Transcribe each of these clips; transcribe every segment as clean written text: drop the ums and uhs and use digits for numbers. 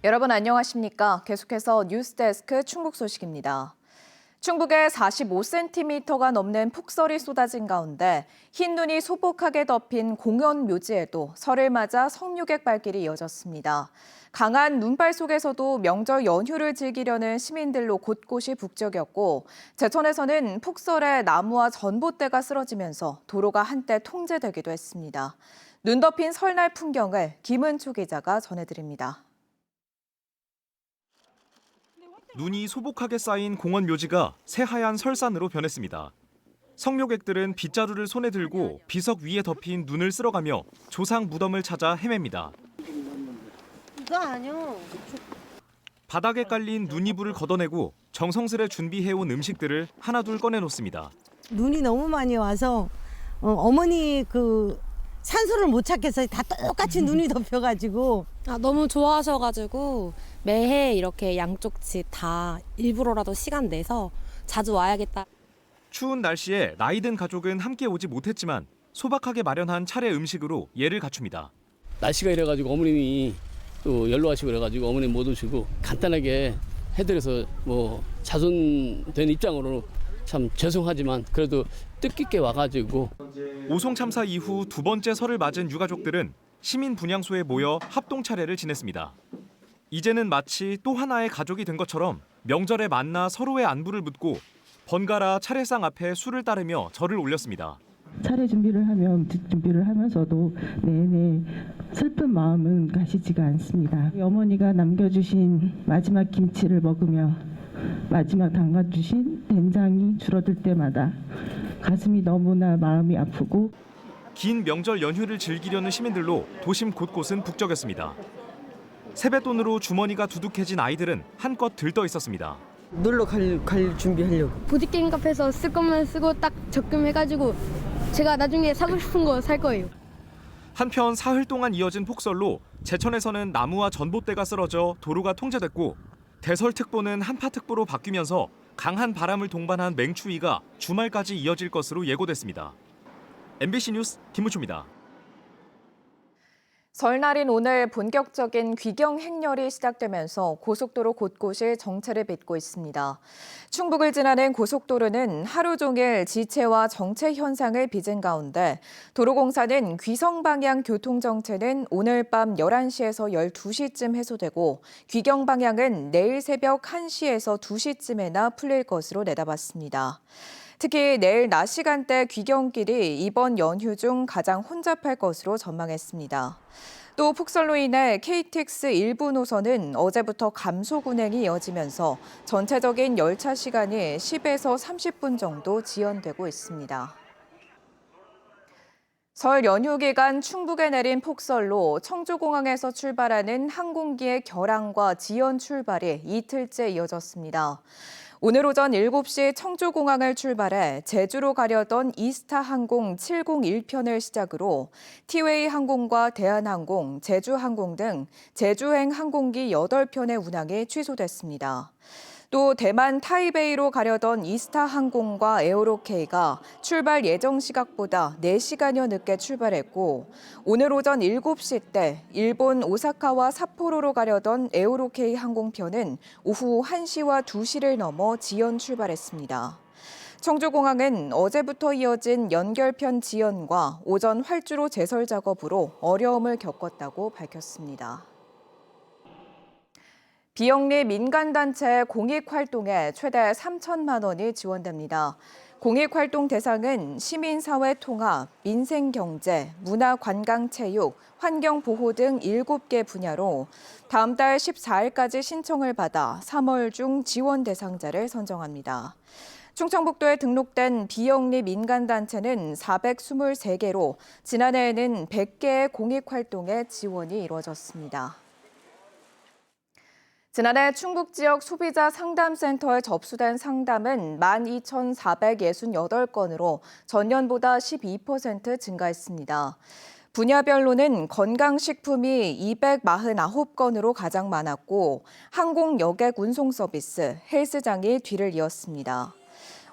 여러분 안녕하십니까? 계속해서 뉴스데스크 충북 소식입니다. 충북에 45cm가 넘는 폭설이 쏟아진 가운데 흰 눈이 소복하게 덮인 공연 묘지에도 설을 맞아 성묘객 발길이 이어졌습니다. 강한 눈발 속에서도 명절 연휴를 즐기려는 시민들로 곳곳이 북적였고 제천에서는 폭설에 나무와 전봇대가 쓰러지면서 도로가 한때 통제되기도 했습니다. 눈 덮인 설날 풍경을 김은초 기자가 전해드립니다. 눈이 소복하게 쌓인 공원 묘지가 새하얀 설산으로 변했습니다. 성묘객들은 빗자루를 손에 들고 비석 위에 덮인 눈을 쓸어가며 조상 무덤을 찾아 헤맵니다. 이거 아니요. 바닥에 깔린 눈이불을 걷어내고 정성스레 준비해온 음식들을 하나둘 꺼내놓습니다. 눈이 너무 많이 와서 어머니 산소를 못 찾겠어요. 다 똑같이 눈이 덮여가지고. 너무 좋아하셔가지고 매해 이렇게 양쪽 집 다 일부러라도 시간 내서 자주 와야겠다. 추운 날씨에 나이든 가족은 함께 오지 못했지만 소박하게 마련한 차례 음식으로 예를 갖춥니다. 날씨가 이래가지고 어머님이 또 연로하시고 그래가지고 어머님 못 오시고 간단하게 해드려서 자손된 입장으로 참 죄송하지만 그래도 뜻깊게 와가지고. 오송 참사 이후 두 번째 설을 맞은 유가족들은 시민 분향소에 모여 합동 차례를 지냈습니다. 이제는 마치 또 하나의 가족이 된 것처럼 명절에 만나 서로의 안부를 묻고 번갈아 차례상 앞에 술을 따르며 절을 올렸습니다. 차례 준비를 하면서도 내내 슬픈 마음은 가시지가 않습니다. 어머니가 남겨주신 마지막 김치를 먹으며 마지막 담가주신 된장이 줄어들 때마다 가슴이 너무나 마음이 아프고 긴 명절 연휴를 즐기려는 시민들로 도심 곳곳은 북적였습니다. 세뱃돈으로 주머니가 두둑해진 아이들은 한껏 들떠 있었습니다. 놀러 갈 준비하려고. 보드게임 카페에서 쓸 것만 쓰고 딱 적금해가지고 제가 나중에 사고 싶은 거 살 거예요. 한편 사흘 동안 이어진 폭설로 제천에서는 나무와 전봇대가 쓰러져 도로가 통제됐고 대설특보는 한파특보로 바뀌면서 강한 바람을 동반한 맹추위가 주말까지 이어질 것으로 예고됐습니다. MBC 뉴스 김무초입니다. 설날인 오늘 본격적인 귀경 행렬이 시작되면서 고속도로 곳곳이 정체를 빚고 있습니다. 충북을 지나는 고속도로는 하루 종일 지체와 정체 현상을 빚은 가운데 도로공사는 귀성 방향 교통 정체는 오늘 밤 11시에서 12시쯤 해소되고 귀경 방향은 내일 새벽 1시에서 2시쯤에나 풀릴 것으로 내다봤습니다. 특히 내일 낮 시간대 귀경길이 이번 연휴 중 가장 혼잡할 것으로 전망했습니다. 또 폭설로 인해 KTX 일부 노선은 어제부터 감속 운행이 이어지면서 전체적인 열차 시간이 10에서 30분 정도 지연되고 있습니다. 설 연휴 기간 충북에 내린 폭설로 청주공항에서 출발하는 항공기의 결항과 지연 출발이 이틀째 이어졌습니다. 오늘 오전 7시 청주공항을 출발해 제주로 가려던 이스타항공 701편을 시작으로 티웨이 항공과 대한항공, 제주항공 등 제주행 항공기 8편의 운항이 취소됐습니다. 또 대만 타이베이로 가려던 이스타항공과 에어로케이가 출발 예정 시각보다 4시간여 늦게 출발했고 오늘 오전 7시 때 일본 오사카와 삿포로로 가려던 에어로케이 항공편은 오후 1시와 2시를 넘어 지연 출발했습니다. 청주공항은 어제부터 이어진 연결편 지연과 오전 활주로 제설 작업으로 어려움을 겪었다고 밝혔습니다. 비영리 민간단체 공익활동에 최대 3천만 원이 지원됩니다. 공익활동 대상은 시민사회 통합, 민생경제, 문화관광체육, 환경보호 등 7개 분야로 다음 달 14일까지 신청을 받아 3월 중 지원 대상자를 선정합니다. 충청북도에 등록된 비영리 민간단체는 423개로 지난해에는 100개의 공익활동에 지원이 이루어졌습니다. 지난해 충북 지역 소비자 상담센터에 접수된 상담은 12,468건으로 전년보다 12% 증가했습니다. 분야별로는 건강식품이 249건으로 가장 많았고 항공 여객 운송 서비스, 헬스장이 뒤를 이었습니다.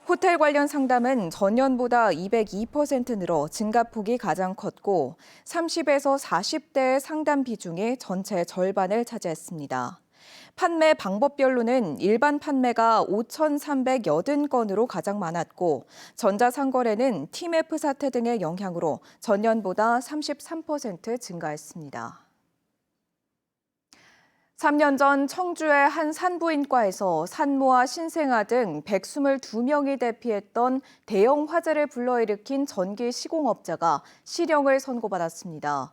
호텔 관련 상담은 전년보다 202% 늘어 증가폭이 가장 컸고 30에서 40대의 상담 비중이 전체 절반을 차지했습니다. 판매 방법별로는 일반 판매가 5,380건으로 가장 많았고 전자상거래는 TMF 사태 등의 영향으로 전년보다 33% 증가했습니다. 3년 전 청주의 한 산부인과에서 산모와 신생아 등 122명이 대피했던 대형 화재를 불러일으킨 전기 시공업자가 실형을 선고받았습니다.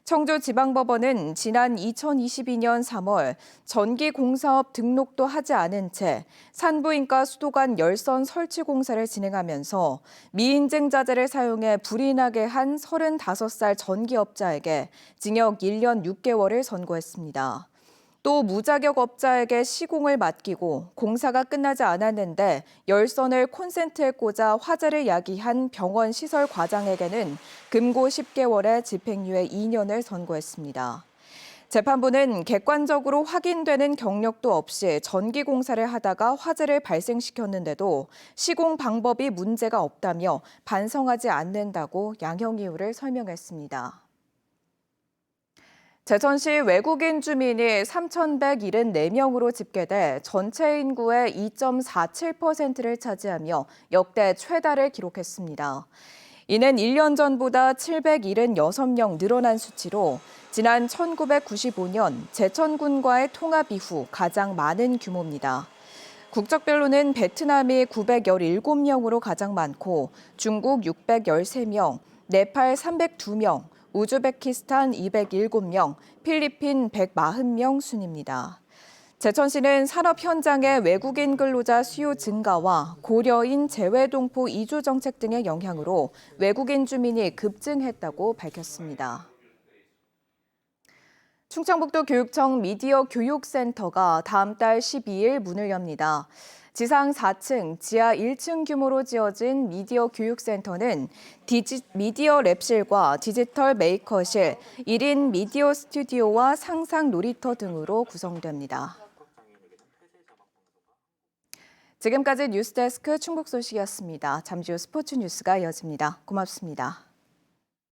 청주지방법원은 지난 2022년 3월 전기공사업 등록도 하지 않은 채 산부인과 수도관 열선 설치 공사를 진행하면서 미인증 자재를 사용해 불이 나게 한 35살 전기업자에게 징역 1년 6개월을 선고했습니다. 또 무자격 업자에게 시공을 맡기고 공사가 끝나지 않았는데 열선을 콘센트에 꽂아 화재를 야기한 병원 시설 과장에게는 금고 10개월에 집행유예 2년을 선고했습니다. 재판부는 객관적으로 확인되는 경력도 없이 전기 공사를 하다가 화재를 발생시켰는데도 시공 방법이 문제가 없다며 반성하지 않는다고 양형 이유를 설명했습니다. 제천시 외국인 주민이 3,174명으로 집계돼 전체 인구의 2.47%를 차지하며 역대 최다를 기록했습니다. 이는 1년 전보다 776명 늘어난 수치로 지난 1995년 제천군과의 통합 이후 가장 많은 규모입니다. 국적별로는 베트남이 917명으로 가장 많고 중국 613명, 네팔 302명, 우즈베키스탄 207명, 필리핀 140명 순입니다. 제천시는 산업 현장의 외국인 근로자 수요 증가와 고려인 재외동포 이주 정책 등의 영향으로 외국인 주민이 급증했다고 밝혔습니다. 충청북도 교육청 미디어 교육센터가 다음 달 12일 문을 엽니다. 지상 4층, 지하 1층 규모로 지어진 미디어 교육센터는 미디어 랩실과 디지털 메이커실, 1인 미디어 스튜디오와 상상 놀이터 등으로 구성됩니다. 지금까지 뉴스데스크 충북 소식이었습니다. 잠시 후 스포츠 뉴스가 이어집니다. 고맙습니다.